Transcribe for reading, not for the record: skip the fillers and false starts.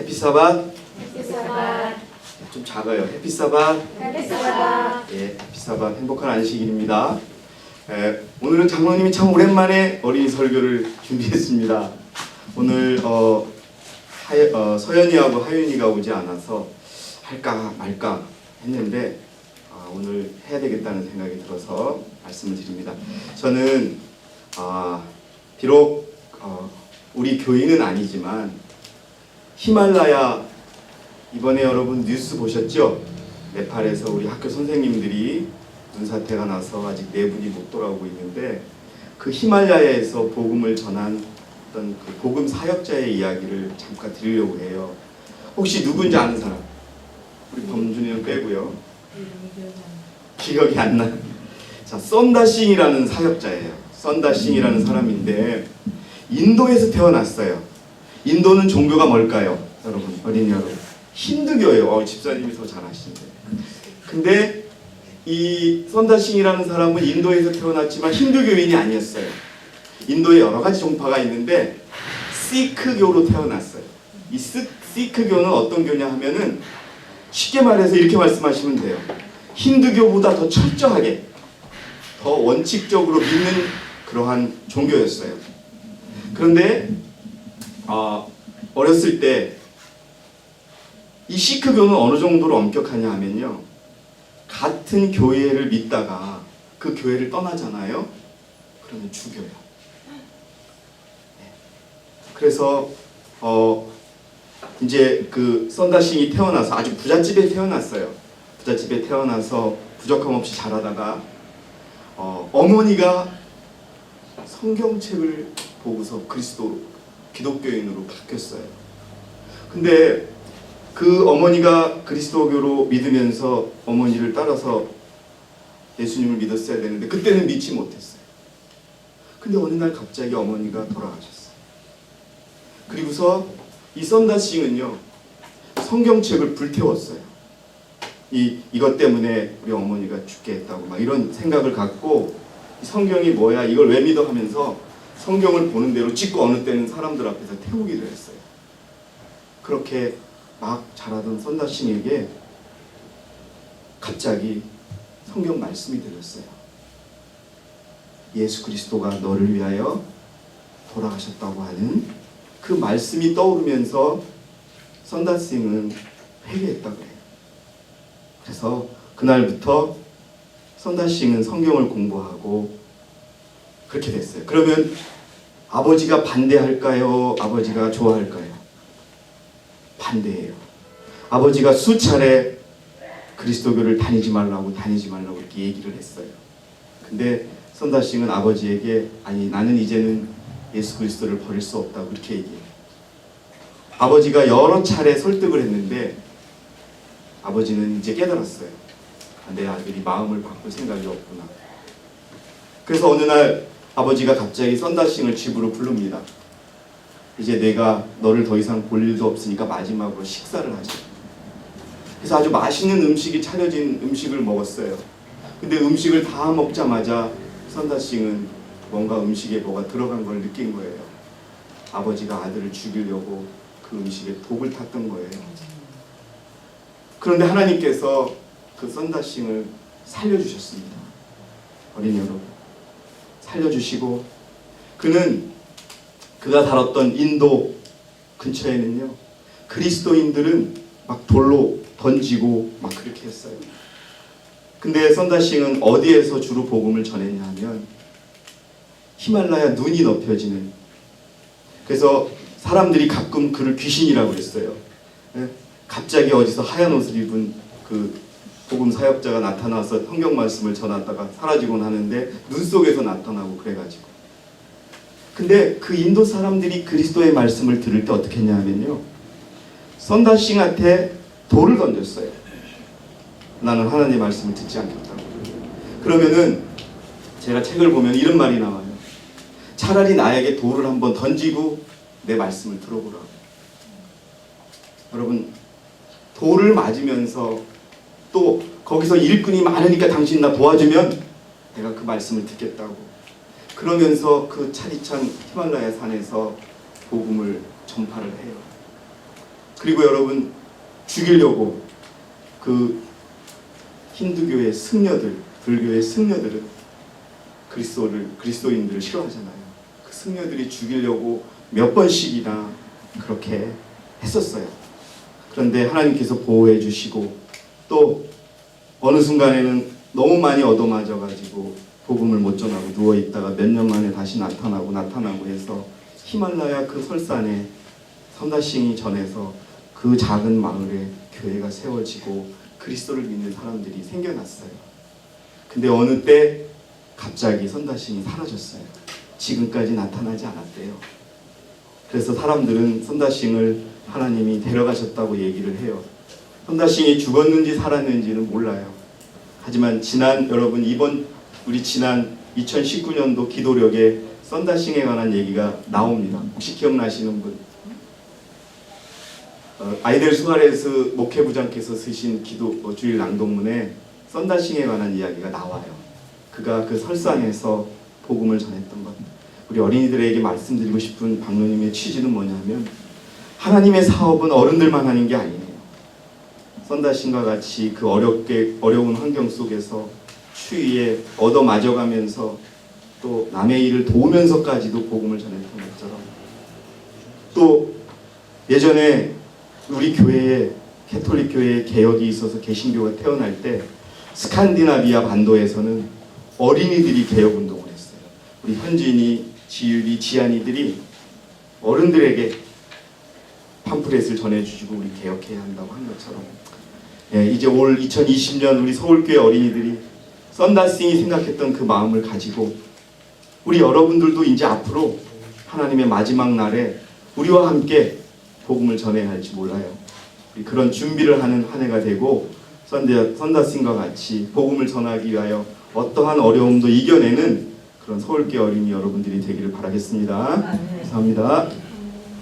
해피사bat. 해피사bat. 좀 작아요. 해피사bat. 해피사bat. 예, 해피사bat 행복한 안식일입니다. 오늘은 장로님이 참 오랜만에 어린이 설교를 준비했습니다. 오늘 서연이하고 하윤이가 오지 않아서 할까 말까 했는데 오늘 해야 되겠다는 생각이 들어서 말씀을 드립니다. 저는 비록 우리 교인은 아니지만 히말라야, 이번에 여러분 뉴스 보셨죠? 네팔에서 우리 학교 선생님들이 눈사태가 나서 아직 4분이 못 돌아오고 있는데, 그 히말라야에서 복음을 전한 어떤 그 복음 사역자의 이야기를 잠깐 드리려고 해요. 혹시 누군지 아는 사람? 우리 범준이는 빼고요. 기억이 안 나요. 자, 썬다싱이라는 사역자예요. 썬다싱이라는 사람인데 인도에서 태어났어요. 인도는 종교가 뭘까요? 여러분, 어린이 여러분, 힌두교예요. 집사님이 더 잘 아시는데. 근데 이 썬다싱이라는 사람은 인도에서 태어났지만 힌두교인이 아니었어요. 인도에 여러 가지 종파가 있는데 시크교로 태어났어요. 이 시크교는 어떤 교냐 하면은, 쉽게 말해서 이렇게 말씀하시면 돼요. 힌두교보다 더 철저하게, 더 원칙적으로 믿는 그러한 종교였어요. 그런데 어렸을 때 이 시크교는 어느 정도로 엄격하냐 하면요, 같은 교회를 믿다가 그 교회를 떠나잖아요. 그러면 죽여요. 그래서 이제 그 썬다싱이 태어나서 아주 부잣집에 태어났어요. 부잣집에 태어나서 부족함 없이 자라다가 어머니가 성경책을 보고서 기독교인으로 바뀌었어요. 근데 그 어머니가 그리스도교로 믿으면서 어머니를 따라서 예수님을 믿었어야 되는데 그때는 믿지 못했어요. 근데 어느 날 갑자기 어머니가 돌아가셨어요. 그리고서 이 썬다싱은요, 성경책을 불태웠어요. 이것 때문에 우리 어머니가 죽게 했다고 막 이런 생각을 갖고, 성경이 뭐야, 이걸 왜 믿어 하면서 성경을 보는 대로 찍고 어느 때는 사람들 앞에서 태우기도 했어요. 그렇게 막 자라던 썬다싱에게 갑자기 성경 말씀이 들렸어요. 예수 그리스도가 너를 위하여 돌아가셨다고 하는 그 말씀이 떠오르면서 썬다싱은 회개했다고 해요. 그래서 그날부터 썬다싱은 성경을 공부하고 그렇게 됐어요. 그러면 아버지가 반대할까요? 아버지가 좋아할까요? 반대예요. 아버지가 수차례 그리스도교를 다니지 말라고 이렇게 얘기를 했어요. 근데 썬다싱은 아버지에게, 아니, 나는 이제는 예수 그리스도를 버릴 수 없다고 그렇게 얘기해요. 아버지가 여러 차례 설득을 했는데 아버지는 이제 깨달았어요. 내 아들이 마음을 바꿀 생각이 없구나. 그래서 어느 날 아버지가 갑자기 썬다싱을 집으로 부릅니다. 이제 내가 너를 더 이상 볼 일도 없으니까 마지막으로 식사를 하자. 그래서 아주 맛있는 음식이 차려진 음식을 먹었어요. 근데 음식을 다 먹자마자 썬다싱은 뭔가 음식에 뭐가 들어간 걸 느낀 거예요. 아버지가 아들을 죽이려고 그 음식에 독을 탔던 거예요. 그런데 하나님께서 그 썬다싱을 살려주셨습니다. 어린이 여러분, 살려주시고, 그가 살았던 인도 근처에는요, 그리스도인들은 막 돌로 던지고 막 그렇게 했어요. 근데 썬다싱은 어디에서 주로 복음을 전했냐 하면 히말라야 눈이 높여지는, 그래서 사람들이 가끔 그를 귀신이라고 그랬어요. 갑자기 어디서 하얀 옷을 입은 그 복음 사역자가 나타나서 성경 말씀을 전하다가 사라지곤 하는데 눈 속에서 나타나고 그래가지고. 근데 그 인도 사람들이 그리스도의 말씀을 들을 때 어떻게 했냐 하면요, 썬다싱한테 돌을 던졌어요. 나는 하나님의 말씀을 듣지 않겠다고. 그러면은 제가 책을 보면 이런 말이 나와요. 차라리 나에게 돌을 한번 던지고 내 말씀을 들어보라고. 여러분, 돌을 맞으면서 또 거기서 일꾼이 많으니까 당신 나 도와주면 내가 그 말씀을 듣겠다고. 그러면서 그 차디찬 히말라야 산에서 복음을 전파를 해요. 그리고 여러분 죽이려고 그 힌두교의 승려들, 불교의 승려들은 그리스도인들을 싫어하잖아요. 그 승려들이 죽이려고 몇 번씩이나 그렇게 했었어요. 그런데 하나님께서 보호해 주시고 또 어느 순간에는 너무 많이 얻어맞아 가지고 복음을 못 전하고 누워 있다가 몇 년 만에 다시 나타나고 해서 히말라야 그 설산에 선다싱이 전해서 그 작은 마을에 교회가 세워지고 그리스도를 믿는 사람들이 생겨났어요. 근데 어느 때 갑자기 선다싱이 사라졌어요. 지금까지 나타나지 않았대요. 그래서 사람들은 선다싱을 하나님이 데려가셨다고 얘기를 해요. 선다싱이 죽었는지 살았는지는 몰라요. 하지만 우리 지난 2019년도 기도력에 선다싱에 관한 얘기가 나옵니다. 혹시 기억나시는 분? 아이들 수아레스 목회부장께서 쓰신 주일 낭독문에 선다싱에 관한 이야기가 나와요. 그가 그 설산에서 복음을 전했던 것. 우리 어린이들에게 말씀드리고 싶은 박노님의 취지는 뭐냐면 하나님의 사업은 어른들만 하는 게 아니에요. 선다싱과 같이 그 어려운 환경 속에서 추위에 얻어맞아가면서 또 남의 일을 도우면서까지도 복음을 전했던 것처럼 또 예전에 우리 교회에 캐톨릭 교회에 개혁이 있어서 개신교가 태어날 때 스칸디나비아 반도에서는 어린이들이 개혁 운동을 했어요. 우리 현진이, 지율이, 지안이들이 어른들에게 팜플렛을 전해주시고 우리 개혁해야 한다고 한 것처럼 이제 올 2020년 우리 서울교회 어린이들이 선다싱이 생각했던 그 마음을 가지고 우리 여러분들도 이제 앞으로 하나님의 마지막 날에 우리와 함께 복음을 전해야 할지 몰라요. 우리 그런 준비를 하는 한 해가 되고 선다싱과 같이 복음을 전하기 위하여 어떠한 어려움도 이겨내는 그런 서울교회 어린이 여러분들이 되기를 바라겠습니다. 감사합니다.